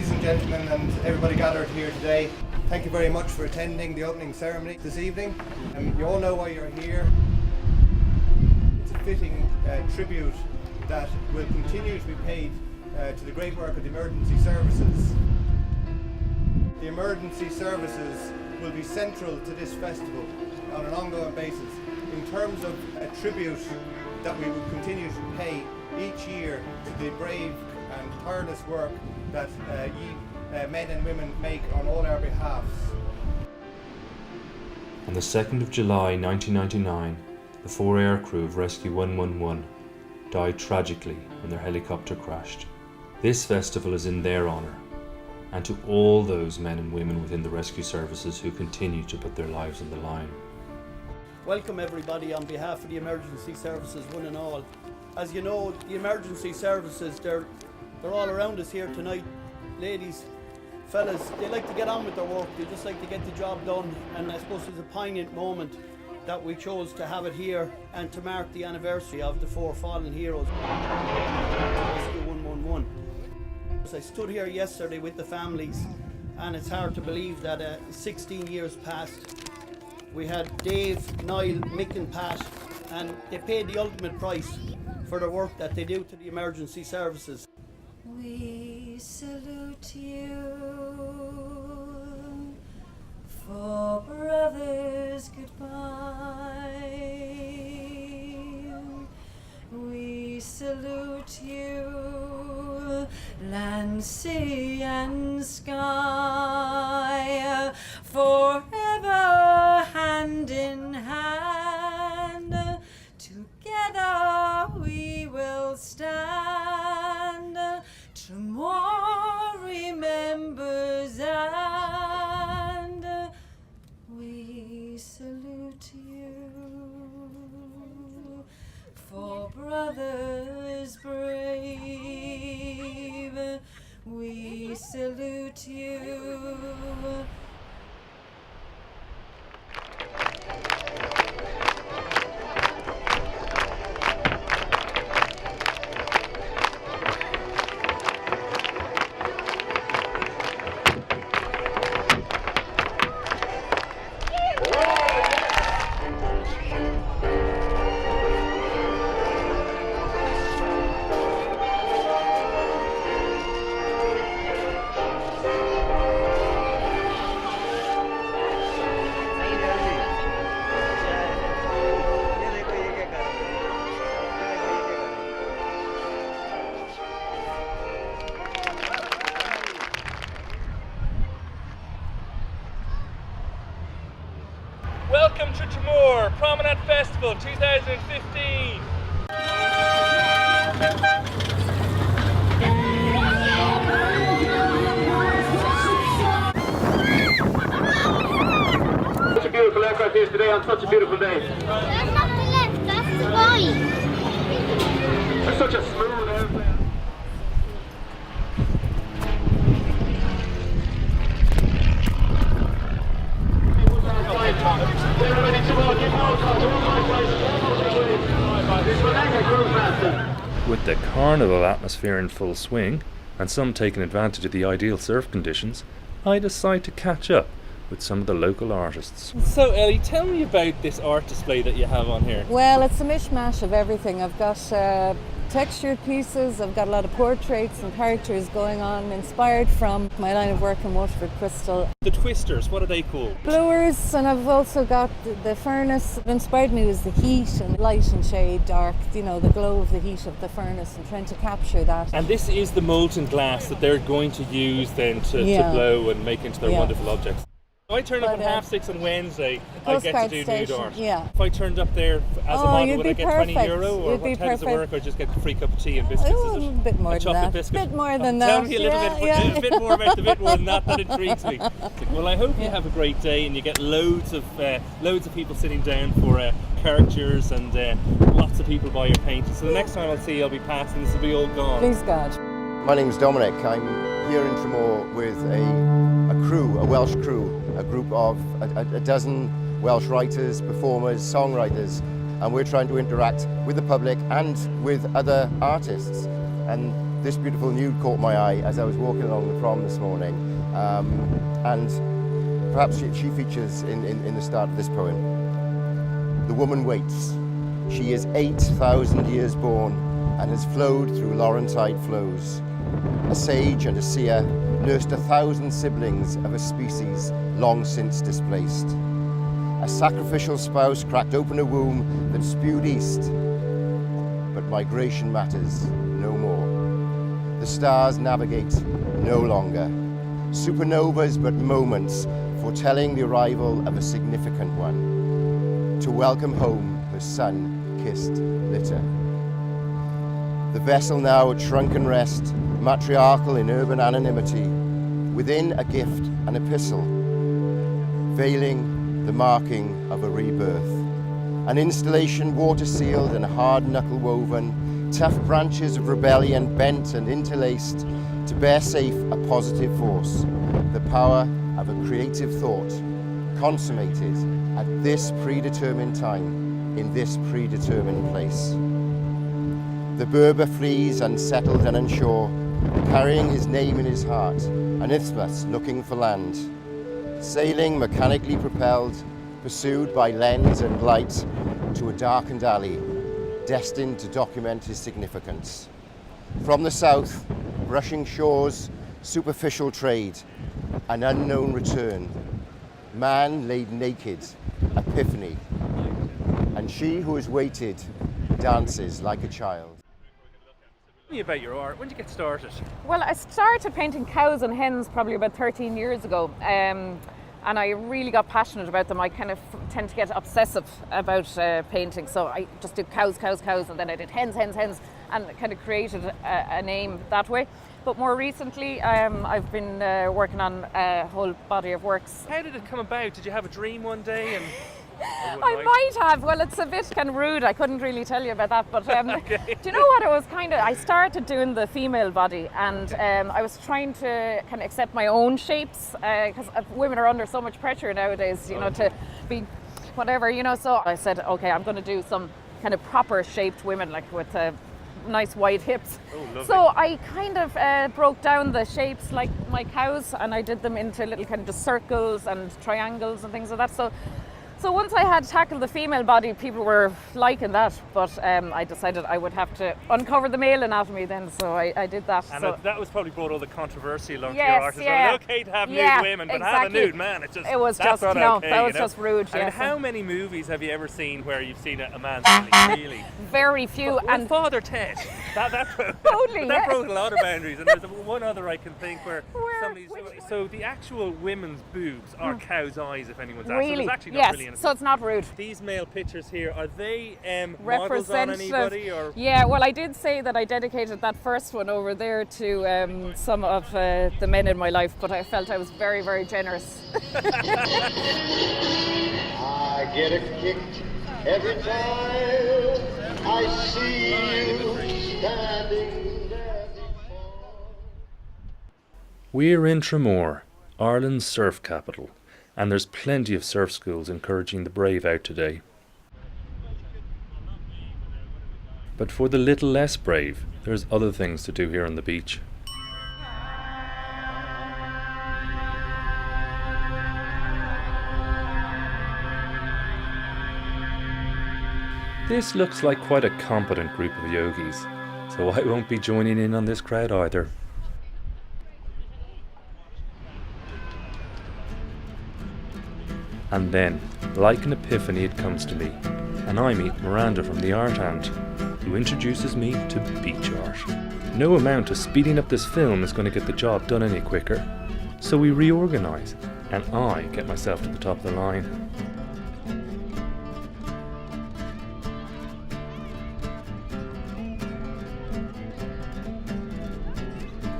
ladies and gentlemen, and everybody gathered here today. Thank you very much for attending the opening ceremony this evening. You all know why you're here. It's a fitting tribute that will continue to be paid to the great work of the emergency services. The emergency services will be central to this festival on an ongoing basis in terms of a tribute that we will continue to pay each year to the brave and tireless work that men and women make on all our behalves. On the 2nd of July 1999, the 4 air crew of Rescue 111 died tragically when their helicopter crashed. This festival is in their honour, and to all those men and women within the rescue services who continue to put their lives on the line. Welcome everybody on behalf of the emergency services, one and all. As you know, the emergency services, they're all around us here tonight. Ladies, fellas, they like to get on with their work, they just like to get the job done, and I suppose it's a poignant moment that we chose to have it here and to mark the anniversary of the 4 fallen heroes. Rescue 111. I stood here yesterday with the families, and it's hard to believe that 16 years passed. We had Dave, Niall, Mick and Pat, and they paid the ultimate price for the work that they do to the emergency services. We salute you, for brothers goodbye. We salute you, land, sea and sky, forever hand in hand, together we will stand. Tramore remembers, and we salute you, for brothers brave, we salute you. Welcome to Tramore Promenade Festival 2015. Such a beautiful aircraft here today on such a beautiful day. That's not the left, that's the right. It's such a smooth airplane. With the carnival atmosphere in full swing, and some taking advantage of the ideal surf conditions, I decide to catch up with some of the local artists. So Ellie, tell me about this art display that you have on here. Well, it's a mishmash of everything. I've got textured pieces, I've got a lot of portraits and characters going on, inspired from my line of work in Waterford Crystal. The twisters, what are they called? Blowers, and I've also got the furnace. What inspired me was the heat and light and shade, dark, you know, the glow of the heat of the furnace, and trying to capture that. And this is the molten glass that they're going to use then to blow and make into their wonderful objects. If I turn up at 6:30 on Wednesday, I get to do nude art. Yeah. If I turned up there as a model, would I get perfect. €20 or how does it work? Or just get a free cup of tea and biscuits? Oh, is it? A bit more a than chocolate that. biscuit? Bit more than Tell that. me a little bit more about the bit more than that. That intrigues me. Well, I hope you have a great day and you get loads of people sitting down for caricatures and lots of people buy your paintings. So the next time I'll see you, I'll be passing. This will be all gone. Please God. My name's Dominic. I'm here in Tramore with a crew, a Welsh crew, a group of a dozen Welsh writers, performers, songwriters, and we're trying to interact with the public and with other artists. And this beautiful nude caught my eye as I was walking along the prom this morning, and perhaps she features in the start of this poem. The woman waits. She is 8,000 years born and has flowed through Laurentide flows. A sage and a seer nursed 1,000 siblings of a species long since displaced. A sacrificial spouse cracked open a womb that spewed east, but migration matters no more. The stars navigate no longer. Supernovas but moments foretelling the arrival of a significant one, to welcome home her sun-kissed litter. The vessel now at shrunken rest, matriarchal in urban anonymity, within a gift, an epistle, veiling the marking of a rebirth. An installation water-sealed and hard-knuckle woven, tough branches of rebellion bent and interlaced to bear safe a positive force, the power of a creative thought, consummated at this predetermined time, in this predetermined place. The Berber flees unsettled and unsure, carrying his name in his heart, an isthmus looking for land. Sailing mechanically propelled, pursued by lens and light to a darkened alley, destined to document his significance. From the south, brushing shores, superficial trade, an unknown return. Man laid naked, epiphany. And she who has waited dances like a child. Tell me about your art. When did you get started? Well, I started painting cows and hens probably about 13 years ago. And I really got passionate about them. I kind of tend to get obsessive about painting. So I just did cows, and then I did hens, and kind of created a name that way. But more recently, I've been working on a whole body of works. How did it come about? Did you have a dream one day? And I might have. Well, it's a bit kind of rude. I couldn't really tell you about that. But Okay. do you know what? It was I started doing the female body, and I was trying to kind of accept my own shapes, because women are under so much pressure nowadays, you know, to be whatever, you know. So I said, okay, I'm going to do some kind of proper shaped women, like with nice wide hips. Oh, lovely. So I kind of broke down the shapes like my cows, and I did them into little kind of just circles and triangles and things like that. So once I had tackled the female body, people were liking that, but I decided I would have to uncover the male anatomy then, so I did that. And so that was probably brought all the controversy along to Yes, your art as yeah. well. It's okay to have nude Yeah, women, but exactly. have a nude man, It was that's just, not no, okay, that was you know? just rude, And yes. how many movies have you ever seen where you've seen a man really? Very few. And Father Ted, that Totally, that yeah. broke a lot of boundaries. And there's one other I can think where somebody's... So the actual women's boobs are cow's eyes, if anyone's asked. So Really? there's actually not Yes, really anything. so it's not rude. These male pictures here, are they models on anybody? Or? Yeah, well, I did say that I dedicated that first one over there to some of the men in my life, but I felt I was very, very generous. I get a kick every time I see you standing there before. We're in Tramore, Ireland's surf capital, and there's plenty of surf schools encouraging the brave out today. But for the little less brave, there's other things to do here on the beach. This looks like quite a competent group of yogis, so I won't be joining in on this crowd either. And then, like an epiphany, it comes to me, and I meet Miranda from the Art Ant, who introduces me to beach art. No amount of speeding up this film is going to get the job done any quicker, so we reorganise, and I get myself to the top of the line.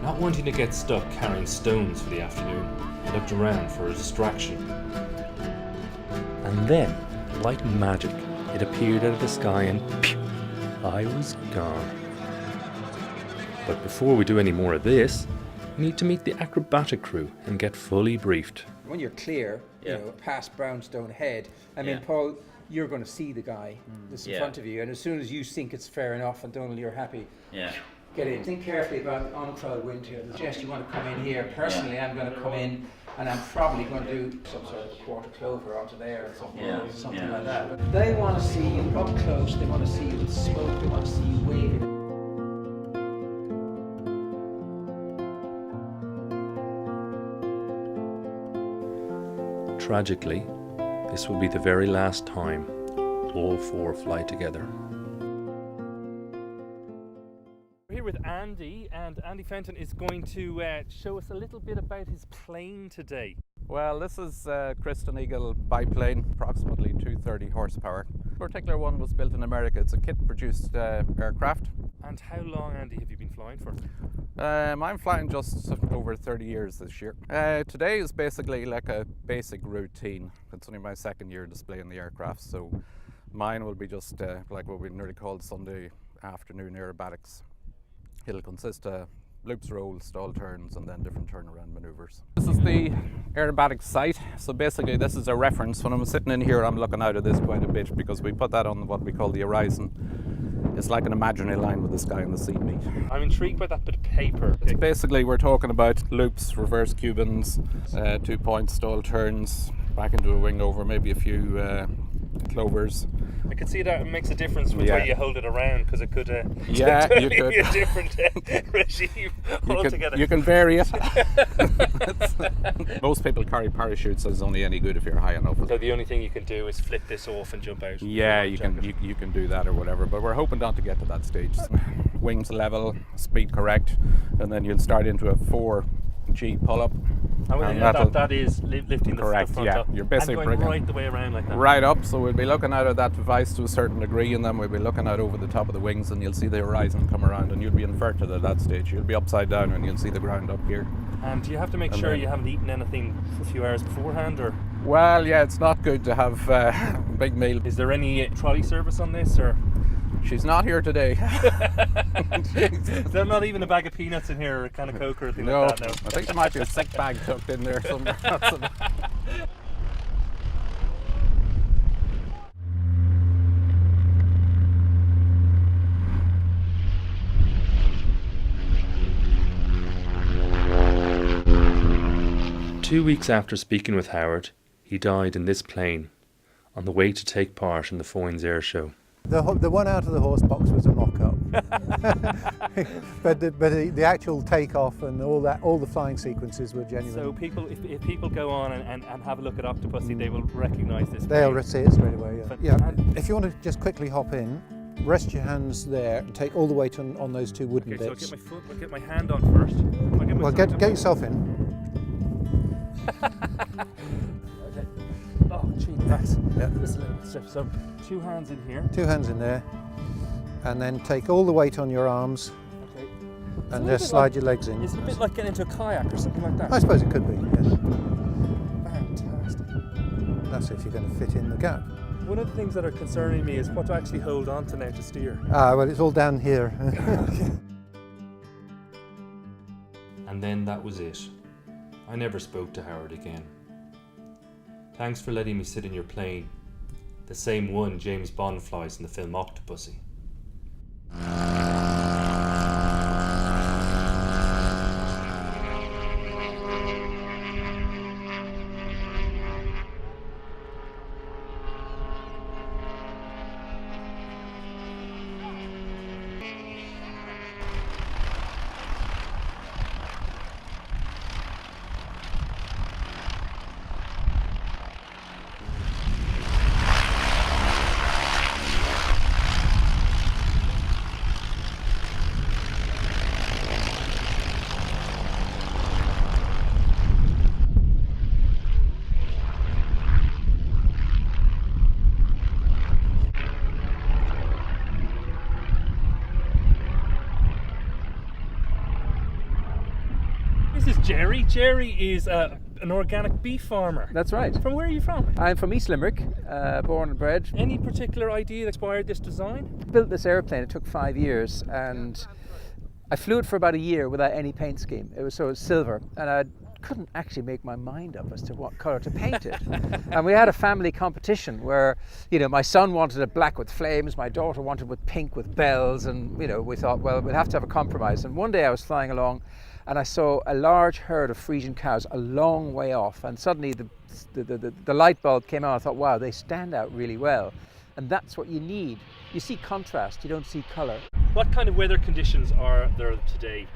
Not wanting to get stuck carrying stones for the afternoon, I looked around for a distraction. And then, like magic, it appeared out of the sky and pew, I was gone. But before we do any more of this, we need to meet the acrobatic crew and get fully briefed. When you're clear, you know, past Brownstone Head, I mean, Paul, you're going to see the guy that's in front of you, and as soon as you think it's fair enough and Donald, you're happy, get in. Think carefully about the on-crowd wind here. Suggest you want to come in here. Personally, I'm going to come in and I'm probably going to do some sort of a quarter clover onto there or something like that. But they want to see you up close, they want to see you with smoke, they want to see you waving. Tragically, this will be the very last time all four fly together. We're here with Andy, and Andy Fenton is going to show us a little bit about his plane today. Well, this is a Christen Eagle biplane, approximately 230 horsepower. The particular one was built in America. It's a kit-produced aircraft. And how long, Andy, have you been flying for? I'm flying just over 30 years this year. Today is basically like a basic routine. It's only my second year displaying the aircraft, so mine will be just like what we nearly called Sunday afternoon aerobatics. It'll consist of loops, rolls, stall turns, and then different turnaround maneuvers. This is the aerobatic sight. So basically this is a reference. When I'm sitting in here, I'm looking out of this quite a bit because we put that on what we call the horizon. It's like an imaginary line with the sky and the sea meet. I'm intrigued by that bit of paper. It's basically, we're talking about loops, reverse cubans, 2 point stall turns, back into a wing over, maybe a few clovers. I could see that it makes a difference with where you hold it around, because it could be a different regime altogether. You can vary it. Most people carry parachutes, so it's only any good if you're high enough. So the only thing you can do is flip this off and jump out. Yeah, you can do that or whatever, but we're hoping not to get to that stage. Wings level, speed correct, and then you'll start into a 4G pull-up. And that is lifting the front up. You're basically and going right the way around like that. Right up, so we'll be looking out of that device to a certain degree, and then we'll be looking out over the top of the wings, and you'll see the horizon come around, and you'll be inverted at that stage. You'll be upside down, and you'll see the ground up here. And do you have to make sure you haven't eaten anything a few hours beforehand, or? Well, yeah, it's not good to have a big meal. Is there any trolley service on this, or? She's not here today. There's not even a bag of peanuts in here, or a can of Coke or anything like that, no? I think there might be a sick bag tucked in there somewhere. 2 weeks after speaking with Howard, he died in this plane on the way to take part in the Foynes Air Show. The one out of the horse box was a mock-up, but the actual takeoff and all the flying sequences were genuine. So people, if people go on and have a look at Octopussy, they will recognise this. They'll see it straight away. Yeah. If you want to just quickly hop in, rest your hands there and take all the weight on those two wooden bits. So I'll get my hand on first. Get yourself in. Oh, gee, nice. Yeah. Just a little step. So 2 hands in here. 2 hands in there, and then take all the weight on your arms. Okay. And just slide your legs in. Is it a bit like getting into a kayak or something like that? I suppose it could be. Yes. Fantastic. That's if you're going to fit in the gap. One of the things that are concerning me is what to actually hold on to now to steer. Well, it's all down here. And then that was it. I never spoke to Howard again. Thanks for letting me sit in your plane, the same one James Bond flies in the film Octopussy. This is Jerry. Jerry is an organic beef farmer. That's right. From where are you from? I'm from East Limerick, born and bred. Any particular idea that inspired this design? Built this airplane, it took 5 years, and I flew it for about a year without any paint scheme. It was silver, and I'd couldn't actually make my mind up as to what colour to paint it. And we had a family competition where, you know, my son wanted it black with flames, my daughter wanted it pink with bells, and, you know, we thought, well, we'll have to have a compromise. And one day I was flying along and I saw a large herd of Frisian cows a long way off, and suddenly the light bulb came on. I thought, wow, they stand out really well. And that's what you need. You see contrast, you don't see colour. What kind of weather conditions are there today?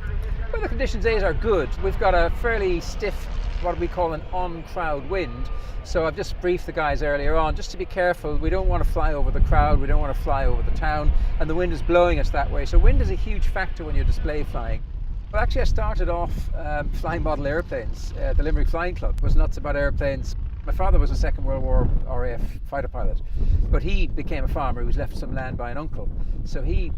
Weather conditions are good. We've got a fairly stiff, what we call an on-crowd wind. So I've just briefed the guys earlier on, just to be careful. We don't want to fly over the crowd, we don't want to fly over the town, and the wind is blowing us that way. So wind is a huge factor when you're display flying. Well, actually I started off flying model airplanes. The Limerick Flying Club was nuts about airplanes. My father was a Second World War RAF fighter pilot, but he became a farmer. He was left some land by an uncle. So he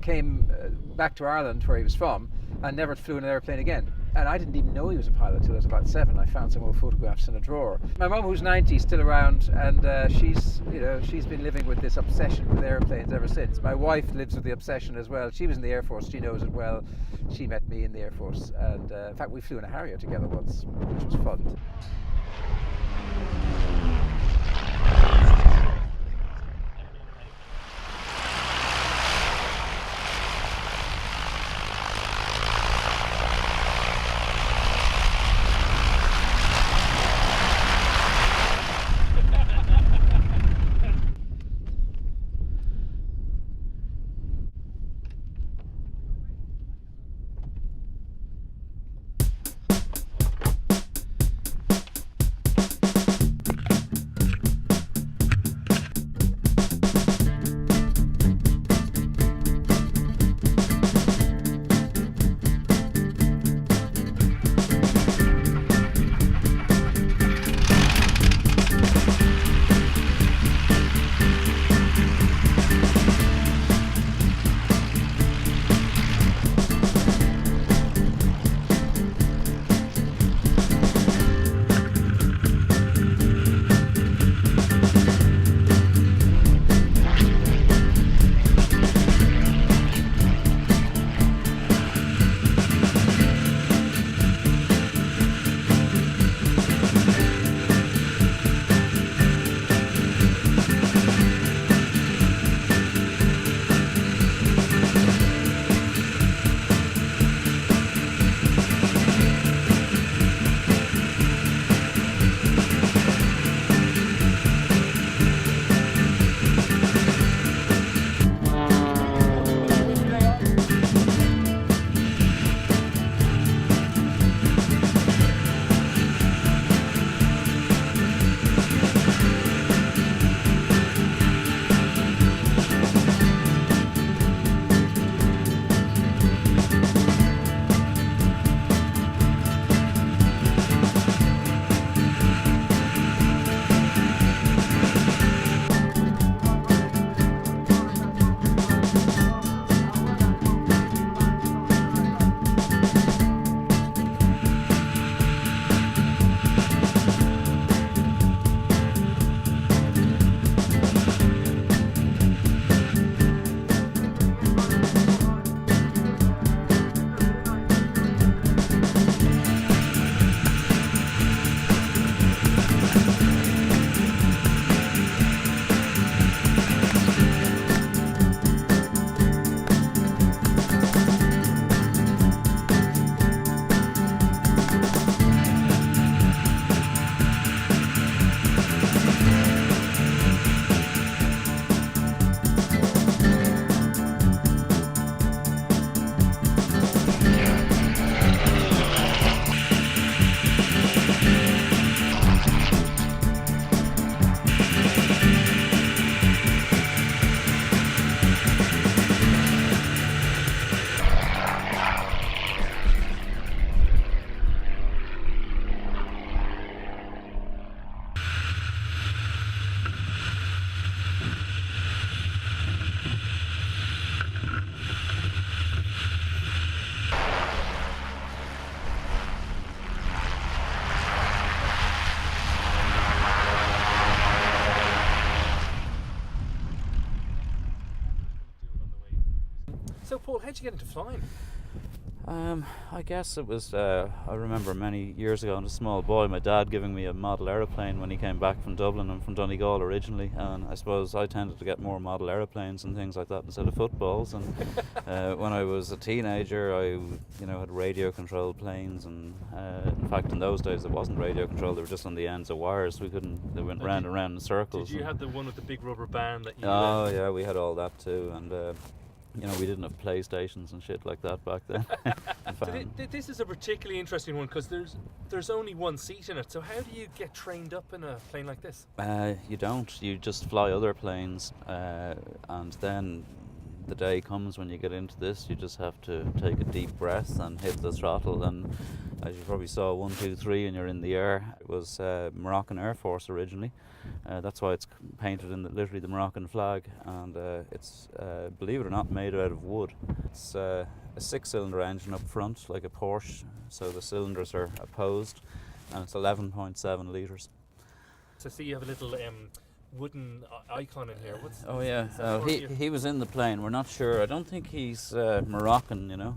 came back to Ireland, where he was from, and never flew in an airplane again. And I didn't even know he was a pilot till I was about 7. I found some old photographs in a drawer. My mum, who's 90, is still around, and she's been living with this obsession with airplanes ever since. My wife lives with the obsession as well. She was in the Air Force, she knows it well. She met me in the Air Force, and in fact we flew in a Harrier together once, which was fun. So Paul, how'd you get into flying? I guess it was, I remember many years ago, as a small boy, my dad giving me a model aeroplane when he came back from Dublin. I'm from Donegal originally, and I suppose I tended to get more model aeroplanes and things like that instead of footballs. And when I was a teenager, I had radio-controlled planes, and in fact in those days it wasn't radio-controlled, they were just on the ends of wires. They went round and round in circles. Did you have the one with the big rubber band that you... Oh yeah, we had all that too, and we didn't have PlayStations and shit like that back then. This is a particularly interesting one because there's only one seat in it. So how do you get trained up in a plane like this? You don't. You just fly other planes, and then the day comes when you get into this. You just have to take a deep breath and hit the throttle. And as you probably saw, 1, 2, 3, and you're in the air. It was Moroccan Air Force originally. That's why it's painted in literally the Moroccan flag, and it's, believe it or not, made out of wood. It's a 6-cylinder engine up front, like a Porsche, so the cylinders are opposed, and it's 11.7 litres. So see, you have a little wooden icon in here. Oh yeah, he was in the plane. We're not sure. I don't think he's Moroccan,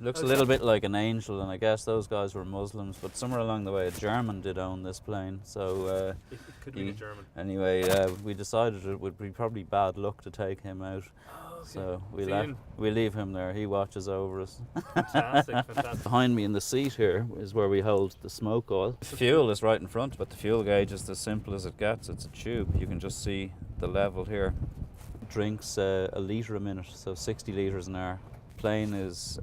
Looks a little bit like an angel, and I guess those guys were Muslims, but somewhere along the way a German did own this plane, so it could be a German. Anyway, we decided it would be probably bad luck to take him out. Oh, okay. So we leave him there. He watches over us. Fantastic. Behind me in the seat here is where we hold the smoke oil. The fuel is right in front, but the fuel gauge is as simple as it gets. It's a tube. You can just see the level here. It drinks a litre a minute, so 60 litres an hour. Plane is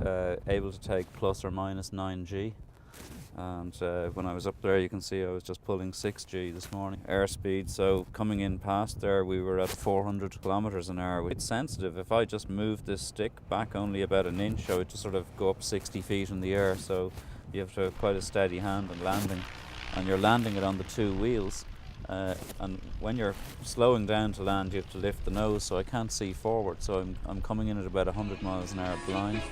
able to take plus or minus 9G, and when I was up there you can see I was just pulling 6G this morning. Airspeed, so coming in past there we were at 400 kilometers an hour. It's sensitive. If I just moved this stick back only about an inch, I would just sort of go up 60 feet in the air, so you have to have quite a steady hand in landing, and you're landing it on the 2 wheels. And when you're slowing down to land, you have to lift the nose, so I can't see forward. So I'm coming in at about 100 miles an hour blind.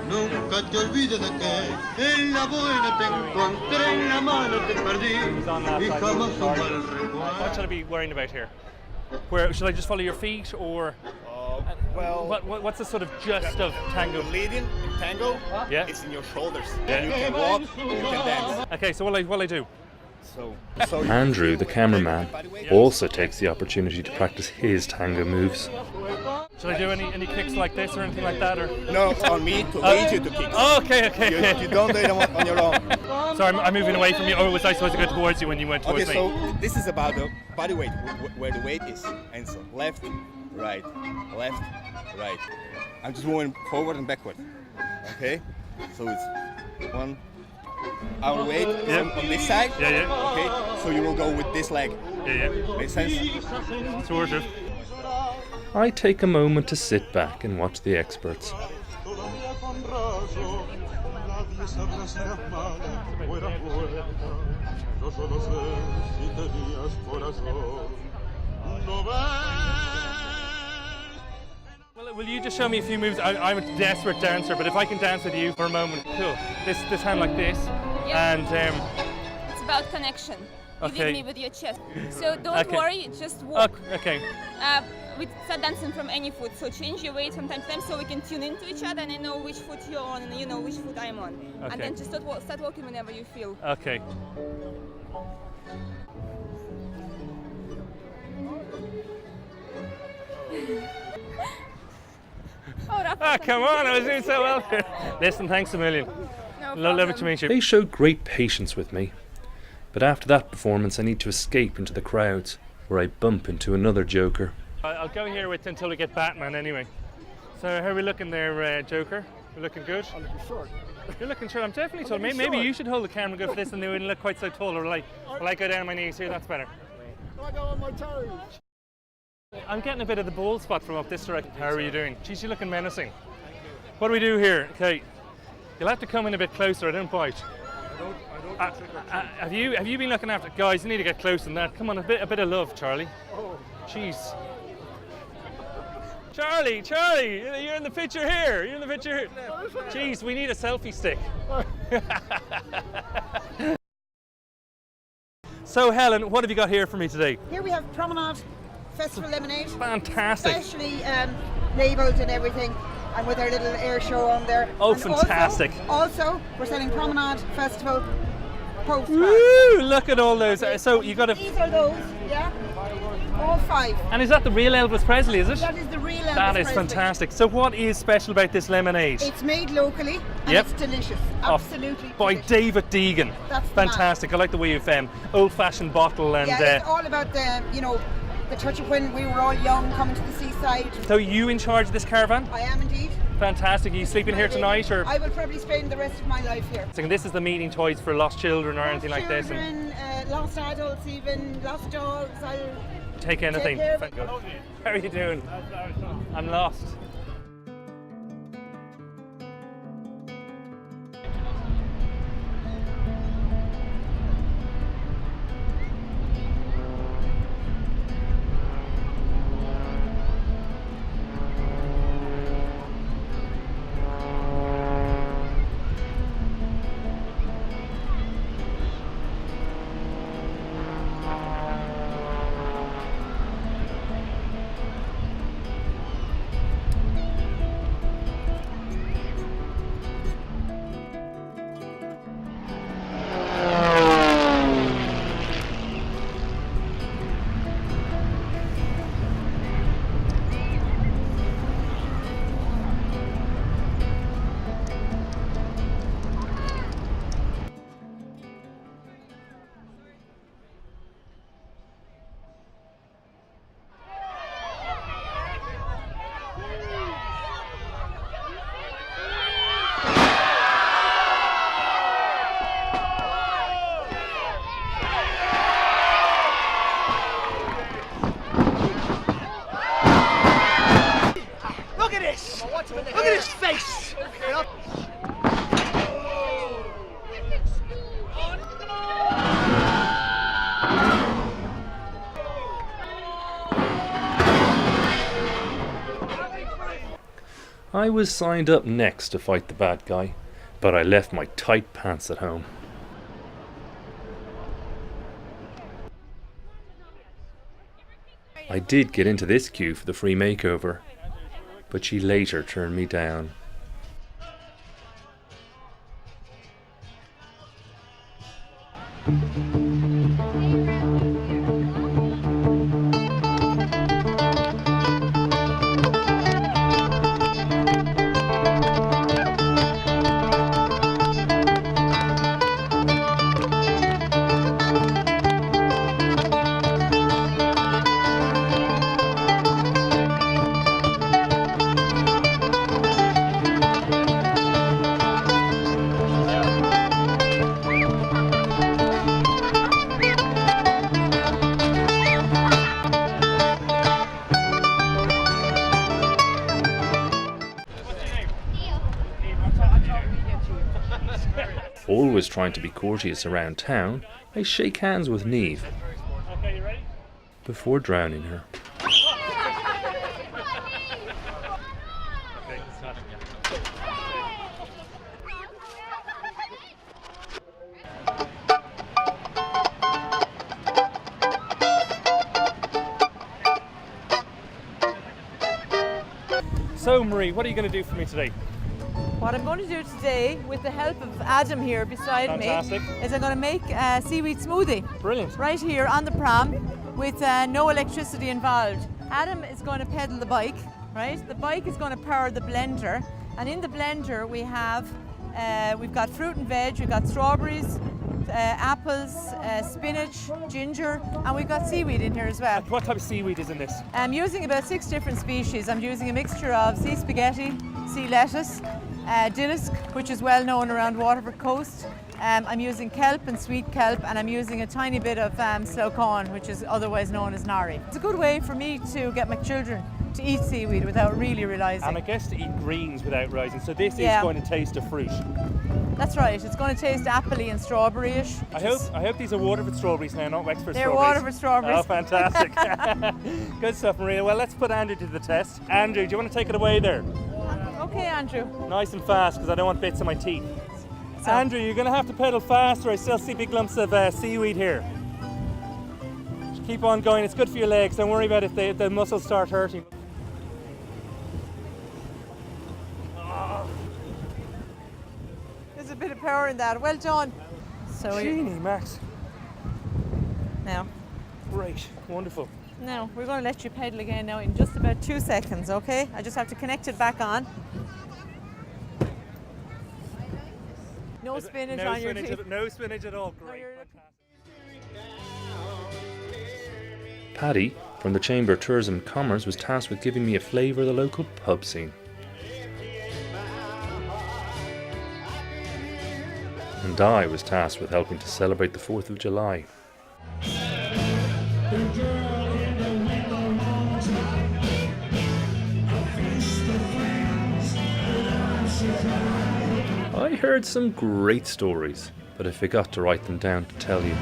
Nunca te olvides de que en la buena te encontré, en la mala te perdí y jamás un mal recuerdo. What should I be worrying about here? Where should I just follow your feet, or what's the sort of gist of tango? Leading in tango, yeah, it's in your shoulders. Yeah. You can walk, you can dance. Okay, so what I do? So Andrew, the cameraman, also takes the opportunity to practice his tango moves. Should I do any kicks like this or anything like that? Or no, on me to lead you to kick. Oh, okay. You don't do it on your own. So I'm moving away from you, or was I supposed to go towards you when you went towards me? Okay, so this is about the body weight, where the weight is. And so left, right. I'm just moving forward and backward. Okay? So it's one. Our weight on this side. Yeah. Okay, so you will go with this leg. Yeah. Makes sense? Sort of. I take a moment to sit back and watch the experts. Well, will you just show me a few moves? I'm a desperate dancer, but if I can dance with you for a moment, cool. This hand like this, and it's about connection. You okay. lead me with your chest, so don't worry, just walk. Okay. We start dancing from any foot, so change your weight from time to time, so we can tune into each other, and I know which foot you're on, and you know which foot I'm on, and then just start walking whenever you feel. Okay. Come on, I was doing so well here. Listen, thanks a million. No Lovely to meet you. They showed great patience with me, but after that performance I need to escape into the crowds, where I bump into another joker. I'll go here until we get Batman anyway. So how are we looking there, Joker? We're looking good? I'm looking short. You're looking short. I'm definitely tall. Maybe you should hold the camera and go for this, and they wouldn't look quite so tall. Or like I go down on my knees here, that's better. I go on my toes. I'm getting a bit of the bald spot from up this direction. How are you doing? Geez, you're looking menacing. What do we do here? Okay, you'll have to come in a bit closer. I don't bite. I don't have you been looking after guys? You need to get close than that. Come on, a bit of love, Charlie. Oh, jeez. Charlie, you're in the picture here. You're in the picture here. Jeez, we need a selfie stick. So Helen, what have you got here for me today? Here we have Promenade Festival lemonade. Fantastic. Specially labelled and everything, and with our little air show on there. Oh, and fantastic. Also, we're selling Promenade Festival postcards. Woo! Look at all those. So you got These are those, yeah. All 5. And is that the real Elvis Presley, is it? That is the real Elvis That is Presley. fantastic. So what is special about this lemonade? It's made locally and it's delicious. Absolutely By delicious. David Deegan. That's the fantastic. I like the way you've old-fashioned bottle and. Yeah, it's all about the touch of when we were all young, coming to the seaside. So are you in charge of this caravan? I am indeed. Fantastic. Are you sleeping here tonight, or? I will probably spend the rest of my life here. So this is the meeting toys for lost children or anything like this. Children, lost adults, even lost dogs. I'll take anything. Take care of it. How are you doing? I'm lost. Look at his face! I was signed up next to fight the bad guy, but I left my tight pants at home. I did get into this queue for the free makeover, but she later turned me down. Always trying to be courteous around town, I shake hands with Neve before drowning her. So Marie, what are you going to do for me today? What I'm going to do today, with the help of Adam here beside me, is I'm going to make a seaweed smoothie. Brilliant. Right here on the pram with no electricity involved. Adam is going to pedal the bike, right? The bike is going to power the blender, and in the blender we've got fruit and veg, we've got strawberries, apples, spinach, ginger, and we've got seaweed in here as well. What type of seaweed is in this? I'm using about 6 different species. I'm using a mixture of sea spaghetti, sea lettuce, dillisk, which is well known around Waterford Coast. I'm using kelp and sweet kelp, and I'm using a tiny bit of slocone, which is otherwise known as nari. It's a good way for me to get my children to eat seaweed without really realising. And I guess to eat greens without realising. So this is going to taste of fruit. That's right. It's going to taste appley and strawberry-ish. I hope these are Waterford strawberries now, not Wexford They're strawberries. Waterford strawberries. Oh, fantastic. Good stuff, Maria. Well, let's put Andrew to the test. Andrew, do you want to take it away there? Okay, Andrew. Nice and fast, because I don't want bits of my teeth. Andrew, you're going to have to pedal faster. I still see big lumps of seaweed here. Just keep on going. It's good for your legs. Don't worry about it if the muscles start hurting. There's a bit of power in that. Well done. So Genie, Max. Now. Great. Wonderful. Now, we're going to let you pedal again now in just about 2 seconds, okay? I just have to connect it back on. No spinach on your teeth. No spinach at all. Great. Paddy from the Chamber of Tourism and Commerce was tasked with giving me a flavour of the local pub scene. And I was tasked with helping to celebrate the 4th of July. I heard some great stories, but I forgot to write them down to tell you.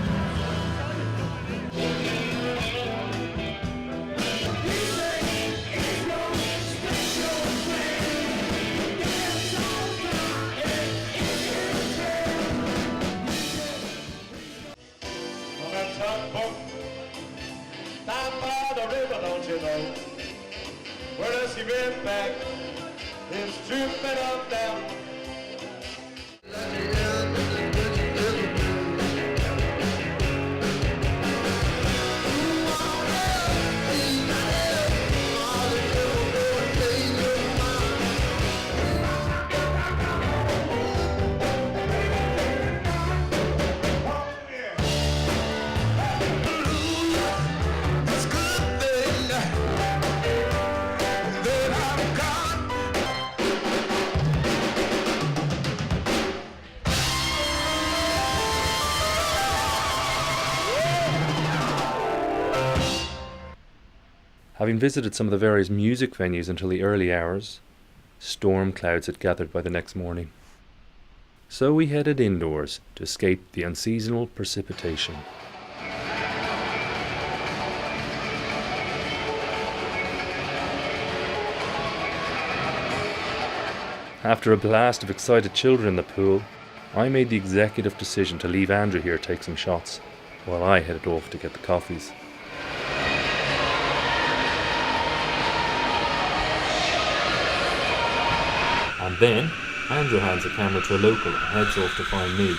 Having visited some of the various music venues until the early hours, storm clouds had gathered by the next morning. So we headed indoors to escape the unseasonal precipitation. After a blast of excited children in the pool, I made the executive decision to leave Andrew here take some shots, while I headed off to get the coffees. And then, Andrew hands the camera to a local and heads off to find me.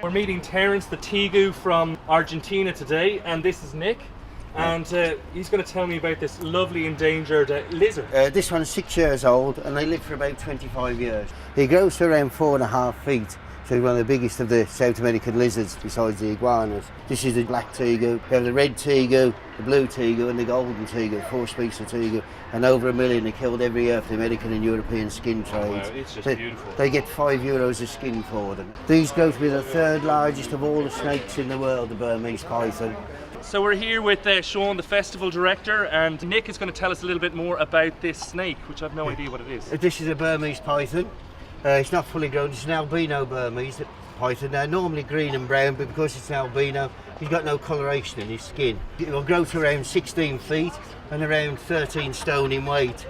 We're meeting Terence the Tegu from Argentina today, and this is Nick, and he's going to tell me about this lovely endangered lizard. This one's 6 years old, and they live for about 25 years. He grows to around 4.5 feet, so he's one of the biggest of the South American lizards besides the iguanas. This is the black tegu. We have the red tegu, the blue tegu, and the golden tegu, 4 species of tegu, and over 1 million are killed every year for the American and European skin trades. Wow, it's just beautiful. They get €5 a skin for them. These grow to be the 3rd largest of all the snakes in the world, the Burmese python. So we're here with Sean, the festival director, and Nick is going to tell us a little bit more about this snake, which I've no idea what it is. This is a Burmese python. It's not fully grown, it's an albino Burmese python. They're normally green and brown, but because it's an albino, he's got no coloration in his skin. It will grow to around 16 feet and around 13 stone in weight.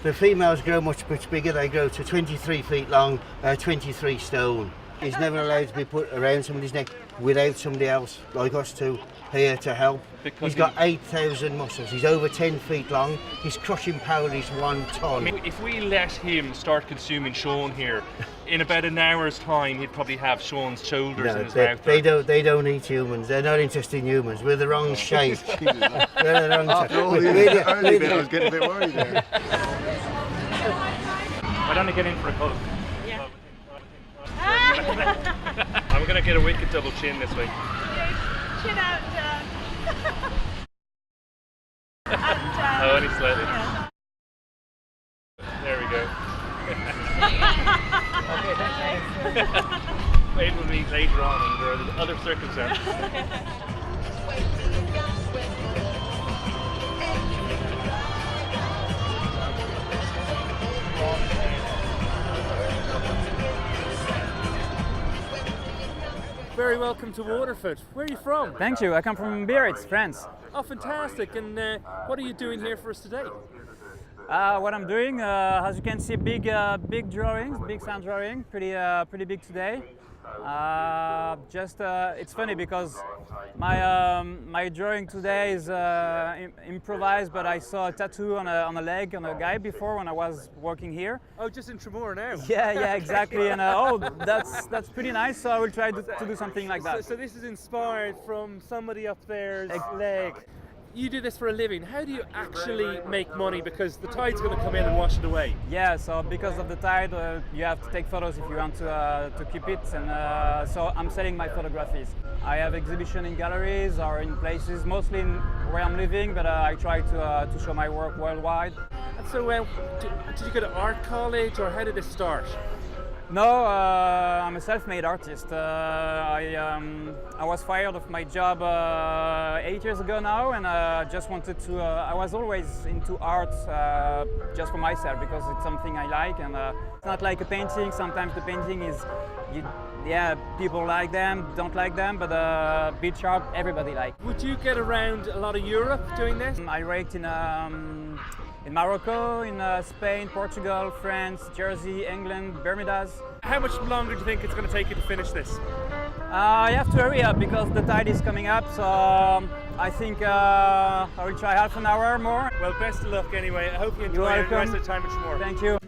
The females grow much bigger. They grow to 23 feet long, 23 stone. He's never allowed to be put around somebody's neck without somebody else like us two here to help. He's got 8,000 muscles. He's over 10 feet long. His crushing power is 1 ton. I mean, if we let him start consuming Sean here, in about an hour's time, he'd probably have Sean's shoulders in his mouth. They don't eat humans. They're not interested in humans. We're the wrong shape. We're the wrong shape. After all the early bit, I was getting a bit worried there. I don't want to get in for a cook. I'm going to get a wicked double chin this week. Chin out, Oh, only slightly. Yeah. There we go. Maybe we'll meet later on under other circumstances. Very welcome to Waterford. Where are you from? Thank you. I come from Biarritz, France. Oh, fantastic. And what are you doing here for us today? What I'm doing, as you can see, big drawings, big sound drawing, pretty big today. It's funny because my drawing today is improvised, but I saw a tattoo on a leg on a guy before when I was working here. Oh, just in Tramore now? Yeah, exactly. And that's pretty nice. So I will try to do something like that. So this is inspired from somebody up there's leg. You do this for a living. How do you actually make money? Because the tide's going to come in and wash it away. Yeah, so because of the tide, you have to take photos if you want to keep it. And so I'm selling my photographies. I have exhibition in galleries or in places, mostly where I'm living, but I try to show my work worldwide. And so did you go to art college, or how did this start? No, I'm a self-made artist. I was fired of my job 8 years ago now, and just wanted to. I was always into art just for myself because it's something I like, and it's not like a painting. Sometimes the painting is, people like them, don't like them, but beach art everybody like. Would you get around a lot of Europe doing this? I raked in Morocco, in Spain, Portugal, France, Jersey, England, Bermudas. How much longer do you think it's going to take you to finish this? I have to hurry up because the tide is coming up, so I think I will try half an hour more. Well, best of luck anyway. I hope you enjoy the rest of the time at Tramore. Thank you.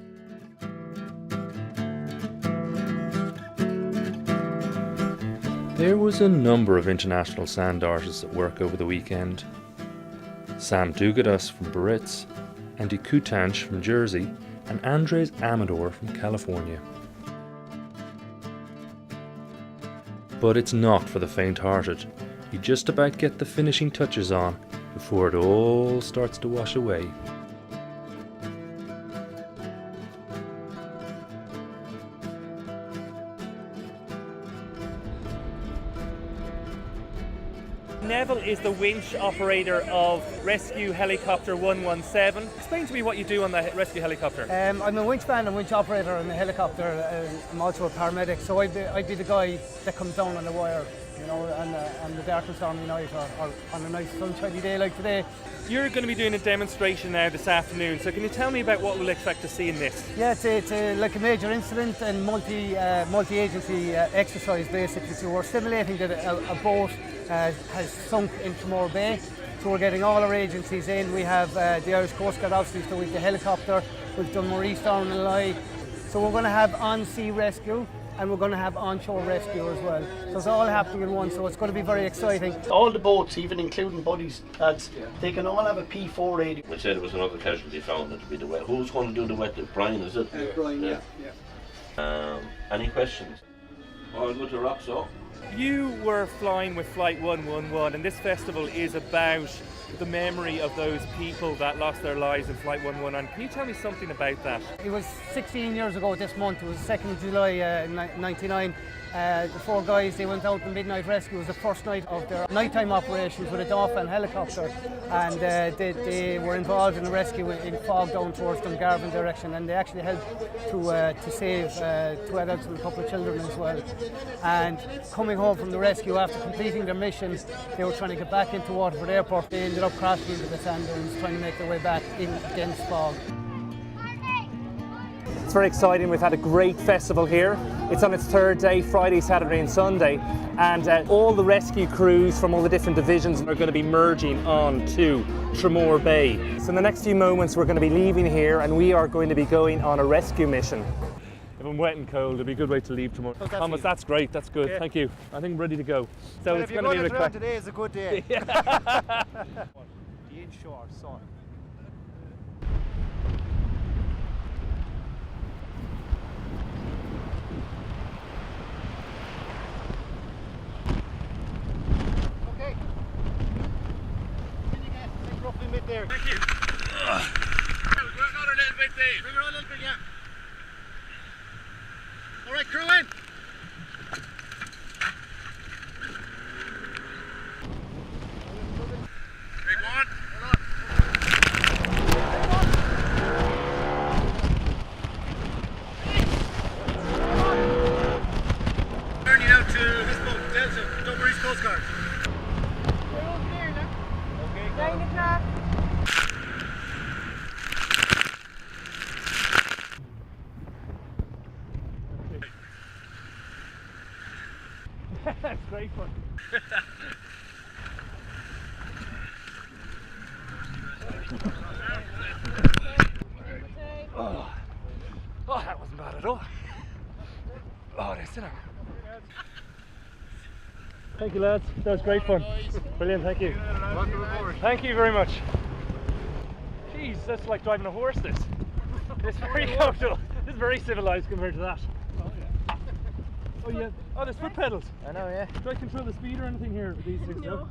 There was a number of international sand artists at work over the weekend. Sam Dugadas from Biarritz, Andy Kutanch from Jersey, and Andres Amador from California. But it's not for the faint-hearted. You just about get the finishing touches on before it all starts to wash away. Neville is the winch operator of Rescue Helicopter 117. Explain to me what you do on the rescue helicopter. I'm a winch man and winch operator on the helicopter. I'm also a paramedic, so I'd be the guy that comes down on the wire, you know, on the dark and stormy night, or on a nice sunshiny day like today. You're going to be doing a demonstration now this afternoon, so can you tell me about what we'll expect to see in this? Yeah, it's like a major incident and multi-agency exercise basically. So we're simulating that a boat has sunk in Tramore Bay. So we're getting all our agencies in. We have the Irish Coast Guard, obviously, so we've the helicopter, we've done Maurice down and Lie. So we're going to have on-sea rescue and we're going to have onshore rescue as well. So it's all happening in one, so it's going to be very exciting. All the boats, even including Buddy's lads, they can all have a P480. We said there was another casualty found, it'll be the wet. Who's going to do the wet? Brian, is it? Brian, yeah. Any questions? All good to rock, so? You were flying with Flight 111, and this festival is about the memory of those people that lost their lives in Flight 111. Can you tell me something about that? It was 16 years ago this month. It was 2nd of July 99. The 4 guys, they went out in midnight rescue. It was the first night of their nighttime operations with a Dolphin helicopter, and they were involved in a rescue in fog down towards Dungarvan direction, and they actually helped to save 2 adults and a couple of children as well. And coming home from the rescue after completing their mission, they were trying to get back into Waterford Airport. They ended up crashing into the sand dunes, trying to make their way back in dense fog. It's very exciting. We've had a great festival here. It's on its third day, Friday, Saturday and Sunday, and all the rescue crews from all the different divisions are going to be merging on to Tramore Bay. So in the next few moments we're going to be leaving here and we are going to be going on a rescue mission. If I'm wet and cold, it'd be a good way to leave tomorrow. Thomas, that's great, that's good, Yeah. Thank you. I think I'm ready to go. So Well, it's if you're going to going be a around bit today is a good day. Yeah. The inshore sun. Okay. Can you get roughly mid there? Thank you. We're another little bit deep. Bring her on a little bit, yeah. All right, crew in. Big one. Turning out to this boat, Delta, Double East Coast Guard. Okay, 9 o'clock. That's great fun. Oh, that wasn't bad at all. Oh, they're still. Thank you, lads. That was great fun. Brilliant, thank you. Thank you very much. Jeez, that's like driving a horse, this. It's very comfortable. This is very civilised compared to that. Oh yeah. Oh, there's foot pedals. I know, yeah. Do I control the speed or anything here with these things? No.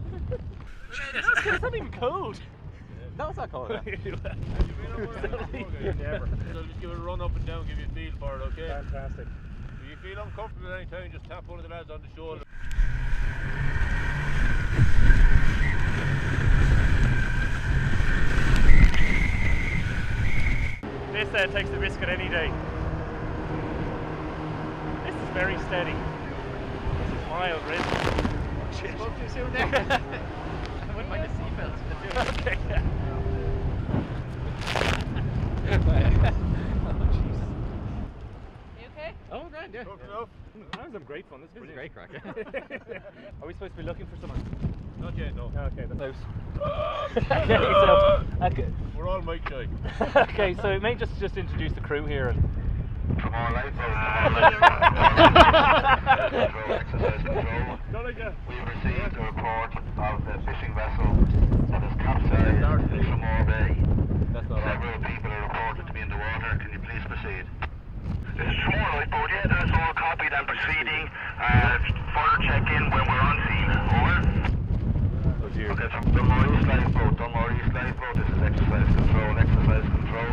It's not even cold. No, it's not cold. Never. So just give it a run up and down, give you a feel for it, okay? Fantastic. If you feel uncomfortable at any time, just tap one of the lads on the shoulder. This takes the biscuit any day. This is very steady. This is mild risk. Shit. Spoke too soon there. I wouldn't mind the seatbelt. Okay. Oh, jeez. You okay? Oh, grand, yeah. That was some great fun. This is great crack. Are we supposed to be looking for someone? Not yet, no. Okay, that's okay, so, okay. We're all mic shy. Okay, so it may just introduce the crew here. Come on, lights We've received a report of the fishing vessel that has capsized in Tramore Bay. Several people are reported to be in the water. Can you please proceed? This is Tramore Lifeboat. Yeah, that's all copied and proceeding. Further check-in when we're on scene. Over. Oh dear. Okay, so Tramore East Lifeboat. This is exercise control.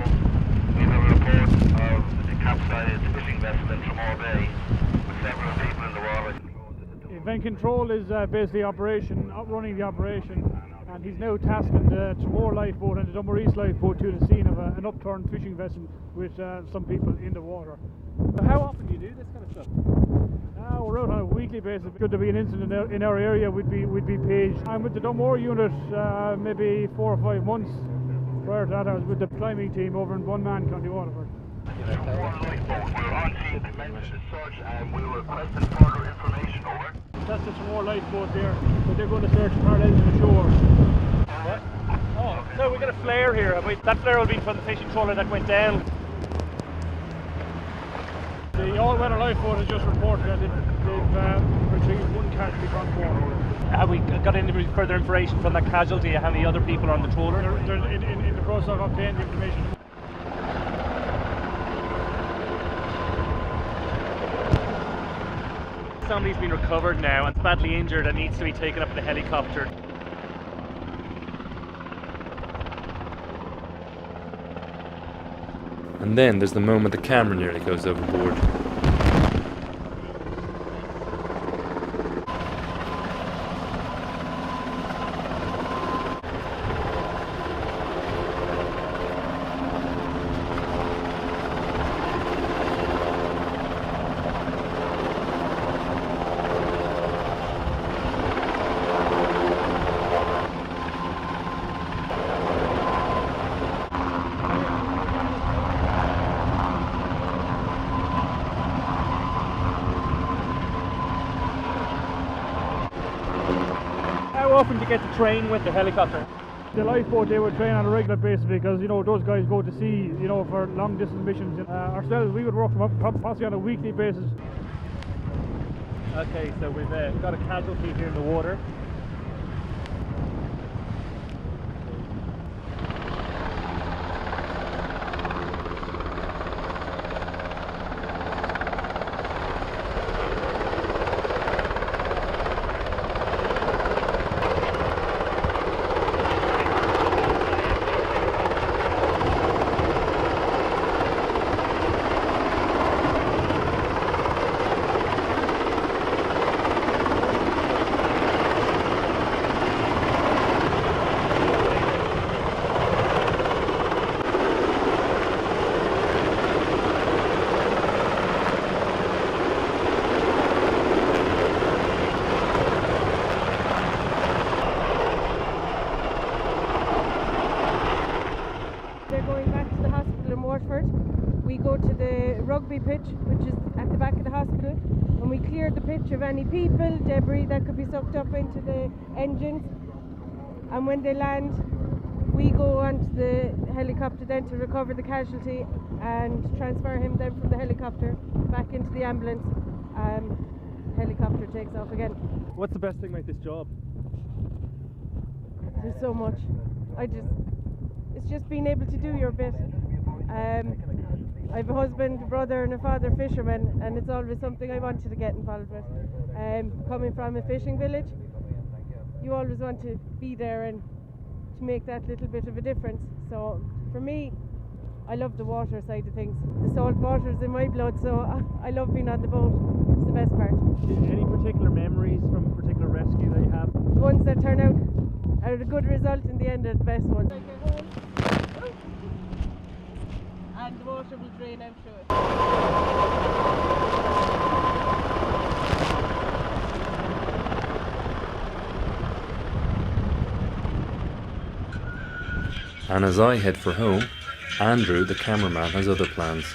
We have a report of the capsized fishing vessel in Tramore Bay with several people in the water. Event control is basically running the operation, and he's now tasking the Tramore lifeboat and the Tramore East lifeboat to the scene of an upturned fishing vessel with some people in the water. How often do you do this kind of stuff? We're out on a weekly basis. Should there be an incident in our area, we'd be paged. I'm with the Tramore unit maybe 4 or 5 months. Prior to that, I was with the climbing team over in Bunman, County Waterford. We're on scene to mention as such, and we will request further information. Over. That's the Tramore lifeboat there, but they're going to search parallel to the shore. What? Oh, so we got a flare here. That flare will be from the fishing trawler that went down. The all-weather lifeboat has just reported that they've retrieved one casualty from board. Have we got any further information from that casualty? How many other people are on the trawler? They're in the process of obtaining the information. Somebody's been recovered now and badly injured and needs to be taken up in a helicopter. And then there's the moment the camera nearly goes overboard. often do you get to train with the helicopter? The lifeboat they would train on a regular basis because, you know, those guys go to sea, you know, for long distance missions. Ourselves, we would work from up possibly on a weekly basis. Okay, so we've got a casualty here in the water. We go to the rugby pitch, which is at the back of the hospital, and we clear the pitch of any people, debris that could be sucked up into the engines. And when they land, we go onto the helicopter then to recover the casualty and transfer him then from the helicopter back into the ambulance. Helicopter takes off again. What's the best thing about this job? There's so much. It's just being able to do your bit. I have a husband, a brother and a father fisherman, and it's always something I wanted to get involved with. Coming from a fishing village, you always want to be there and to make that little bit of a difference. So for me, I love the water side of things. The salt water is in my blood, so I love being on the boat. It's the best part. Any particular memories from a particular rescue that you have? The ones that turn out are a good result in the end are the best ones. And the water will drain out through it. And as I head for home, Andrew, the cameraman, has other plans.